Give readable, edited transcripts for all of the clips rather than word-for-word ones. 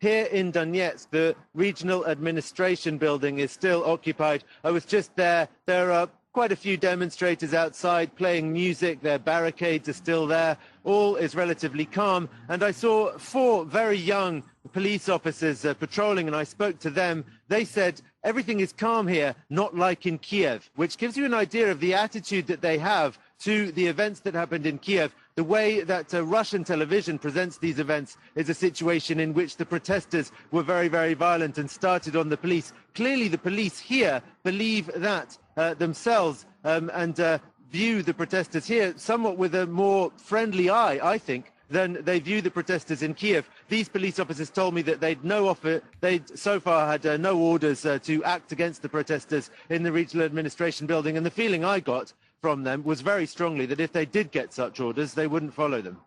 Here in Donetsk, the regional administration building is still occupied. I was just there. There are quite a few demonstrators outside playing music. Their barricades are still there. All is relatively calm. And I saw 4 very young police officers patrolling, and I spoke to them. They said everything is calm here, not like in Kiev, which gives you an idea of the attitude that they have to the events that happened in Kiev. The way that Russian television presents these events is a situation in which the protesters were very, very violent and started on the police. Clearly, the police here believe that themselves and view the protesters here somewhat with a more friendly eye, I think, than they view the protesters in Kiev. These police officers told me that they'd so far had no orders to act against the protesters in the regional administration building, and the feeling I got from them was very strongly that if they did get such orders, they wouldn't follow them.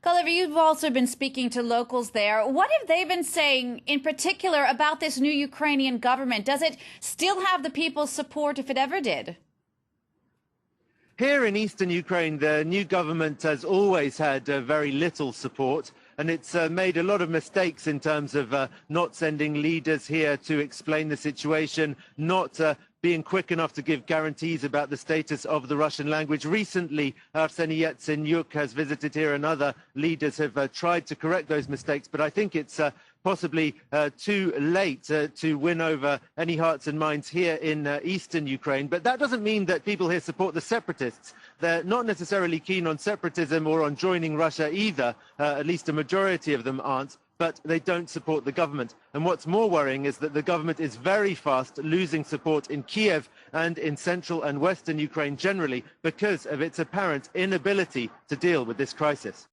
Gulliver, you've also been speaking to locals there. What have they been saying in particular about this new Ukrainian government? Does it still have the people's support if it ever did? Here in eastern Ukraine, the new government has always had very little support, and it's made a lot of mistakes in terms of not sending leaders here to explain the situation, not being quick enough to give guarantees about the status of the Russian language. Recently, Arseniy Yatsenyuk has visited here, and other leaders have tried to correct those mistakes, but I think it's possibly too late to win over any hearts and minds here in eastern Ukraine. But that doesn't mean that people here support the separatists. They're not necessarily keen on separatism or on joining Russia either, at least a majority of them aren't, but they don't support the government. And what's more worrying is that the government is very fast losing support in Kiev and in central and western Ukraine generally because of its apparent inability to deal with this crisis.